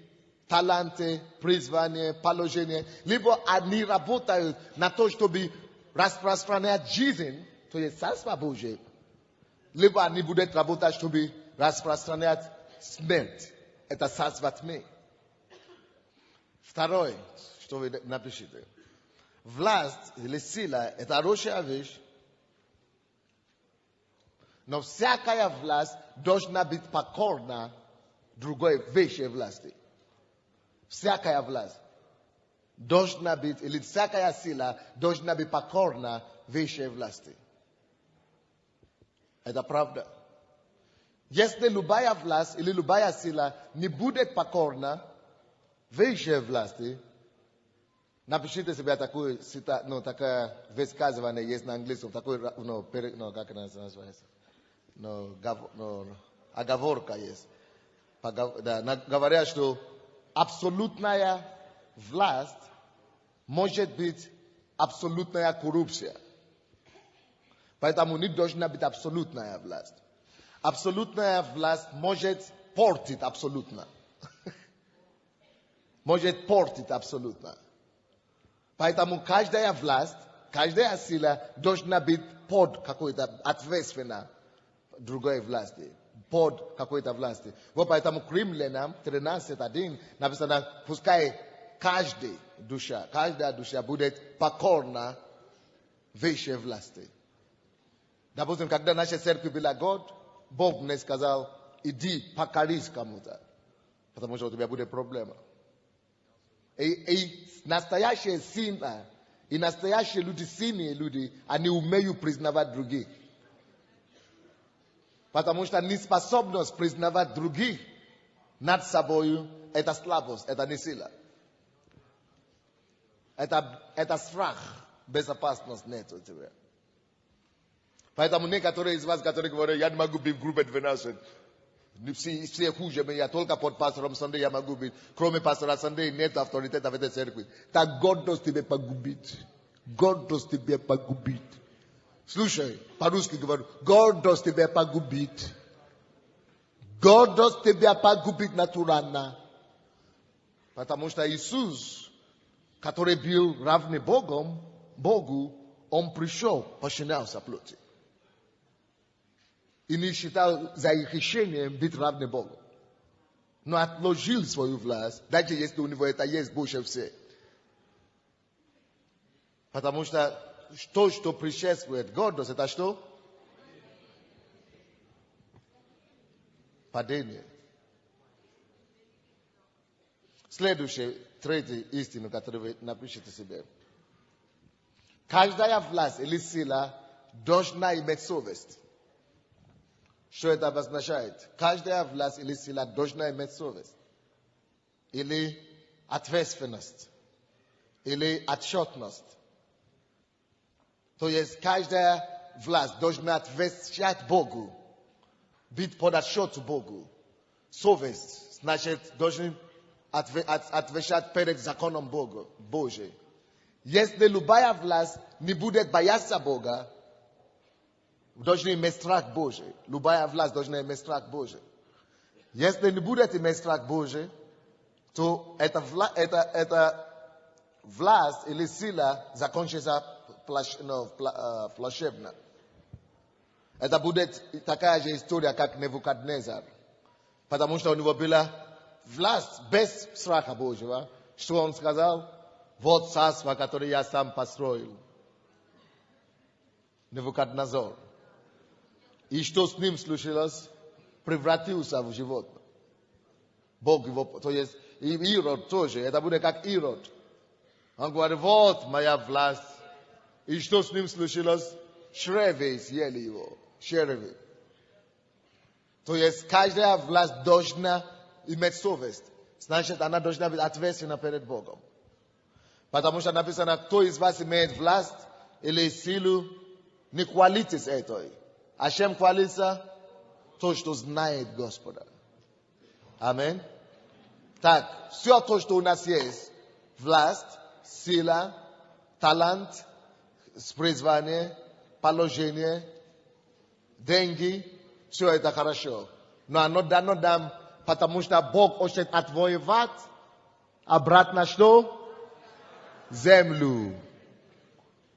Speaker 1: таланты, призвание, положение, либо они работают на то, чтобы распространять жизнь, то есть Царство Божие, либо они будут работать, чтобы распространять смерть. Это Царство тьмы. Второе, что вы напишите. Власть или сила – это хорошая вещь, но всякая власть должна быть покорна другой вещи власти. Всякая власть должна быть, или всякая сила должна быть покорна вещи власти. Это правда. Если любая власть или любая сила не будет покорна вещи власти, напишите себе такое такое высказывание есть на английском, такой, как это называется? Оговорка есть. Говорят, что абсолютная власть может быть абсолютная коррупция. Поэтому не должна быть абсолютная власть. Абсолютная власть может портить абсолютно. Может портить абсолютно. Поэтому каждая власть, каждая сила должна быть под какой-то ответственной другой власти. Под какой-то власти. Вот поэтому к Римлянам 13:1 написано, пускай каждая душа будет покорна высшей власти. Допустим, когда наша церковь была год, Бог мне сказал, иди покорись кому-то, потому что у тебя будет проблема. И настоящие сильные, и настоящие люди, сильные люди, они умеют признавать других. Потому что неспособность признавать других над собой – это слабость, это не сила. Это страх, безопасность нет у тебя. Поэтому некоторые из вас, которые говорят, я не могу быть в группе 12, все хуже меня, только под пастором Сандей я могу быть. Кроме пастора Сандей нет авторитета в этой церкви. Так Господь тебя погубит. Господь тебя погубит. Слушай, по-русски говорю, Господь тебя погубит. Господь тебя погубит натурально. Потому что Иисус, который был равный Богу, Он пришел, подчинялся плоти. И не считал за их решением быть равным Богу. Но отложил свою власть, даже если у него это есть больше всех. Потому что то, что предшествует гордость, это что? Падение. Следующая, третья истина, которую вы напишите себе. Каждая власть или сила должна иметь совесть. Что это обозначает? Каждая власть или сила должна иметь совесть. Или ответственность. Или отчетность. То есть каждая власть должна отвечать Богу. Быть под отчет Богу. Совесть, значит, должен отвечать перед законом Божьим. Если любая власть не будет бояться Бога, Должны иметь страх Божий. Любая власть должна иметь страх Божий. Если не будет иметь страх Божий, то эта власть или сила закончится плачевно. Это будет такая же история, как Навуходоносор. Потому что у него была власть без страха Божьего. Что он сказал? Вот царство, которое я сам построил. Навуходоносор. И что с ним случилось? Превратился в животное. Бог его, то есть и Ирод тоже, это будет как Ирод. Он говорит, вот моя власть. И что с ним случилось? Черви съели его. Черви. То есть каждая власть должна иметь совесть. Значит, она должна быть ответственна перед Богом. Потому что написано, кто из вас имеет власть или силу, не хвалитесь этой. А чем хвалится? То, что знает Господа. Аминь. Так, все то, что у нас есть, власть, сила, талант, призвание, положение, деньги, все это хорошо. Но оно дано нам, потому что Бог хочет отвоевать обратно что? Землю.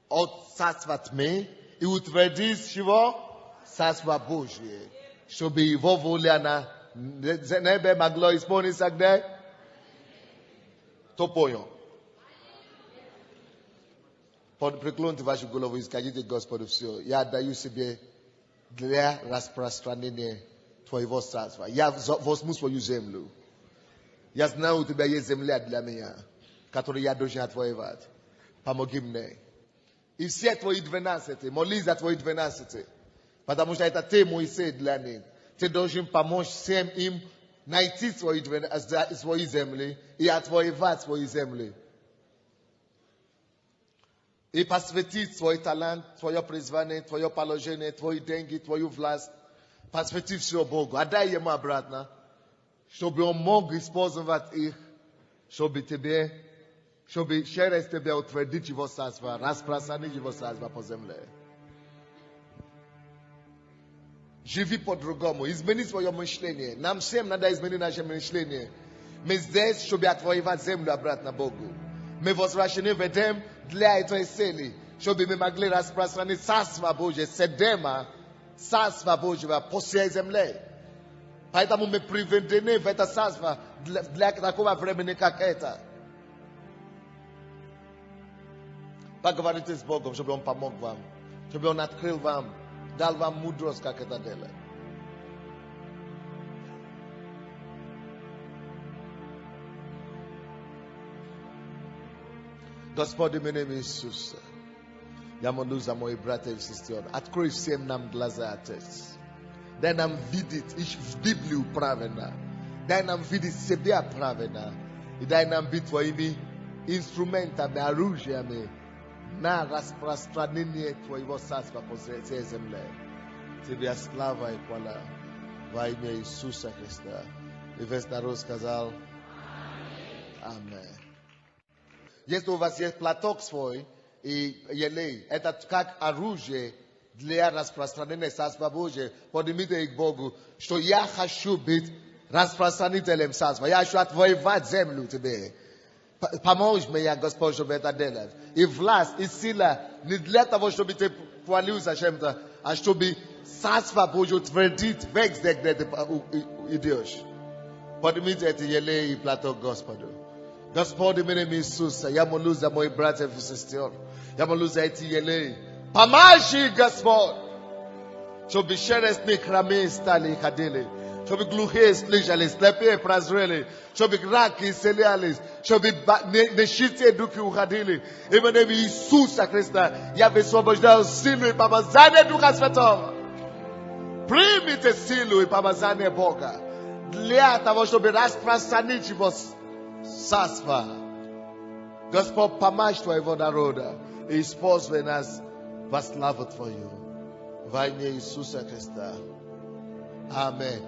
Speaker 1: От царства тьмы и утвердить чего? Царство Божье. Чтобы его воля на небе могло исполниться где? Кто понял? Преклоните вашу голову и скажите Господу все. Я отдаю себе для распространения твоего царства. Я возьму свою землю. Я знаю, у тебя есть земля для меня, которую я должен отвоевать. Помоги мне. И все твои 12, молись за твои 12. Потому что это ты, Моисей, для них. Ты должен помочь всем им найти свои земли и отвоевать свои земли. И посвятить свой талант, твое призвание, твое положение, твои деньги, твою власть. Посвяти все Богу. Отдай ему обратно, чтобы он мог использовать их, чтобы через тебя утвердить его царство, распространить его царство по земле. Живи по-другому. Измени свое мышление. Нам всем надо изменить наше мышление. Мы здесь, чтобы отвоевать землю обратно Богу. Мы возвращены в Эдем для этой цели, чтобы мы могли распространить царство Божье, седема царства Божьего по всей земле. Поэтому мы приведены в это царство для такого времени, как это. Поговорите с Богом, чтобы Он помог вам, чтобы Он открыл вам, дал вам мудрость, как это делать. Господь, именем Иисуса, я молюсь за мои братья и сестры. Открой всем нам глаза, Отец. Дай нам видеть Библию правильно. Дай нам видеть себя правильно. И дай нам быть твоими инструментами, оружиями на распространение твоего царства по всей земле. Тебе слава и хвала во имя Иисуса Христа. И весь народ сказал Аминь. Если у вас есть платок свой и елей, это как оружие для распространения Царства Божьего, поднимите их к Богу, что я хочу быть распространителем Царства. Я хочу отвоевать землю тебе. Помочь мне, Господь, чтобы это делать. И власть, и сила не для того, чтобы ты хвалился чем-то, а чтобы Царство Божье утвердить везде, где ты идешь. Поднимите эти елей и платок Господу. Господи, именем Иисуса, я молюсь за мои братья и сестры. Я молюсь за эти елей. Помажи, Господь, чтобы через них храмы стали и ходили. Чтобы глухие слышали, слепые прозрели. Чтобы раки исцелялись. Чтобы нечистые духи уходили. Именем Иисуса Христа, я высвобождаю силу и помазание Духа Святого. Примите силу и помазание Бога. Для того, чтобы распространить его царство. Господь, помажь твоего народа и используй нас во славу Твою. Во имя Иисуса Христа. Аминь.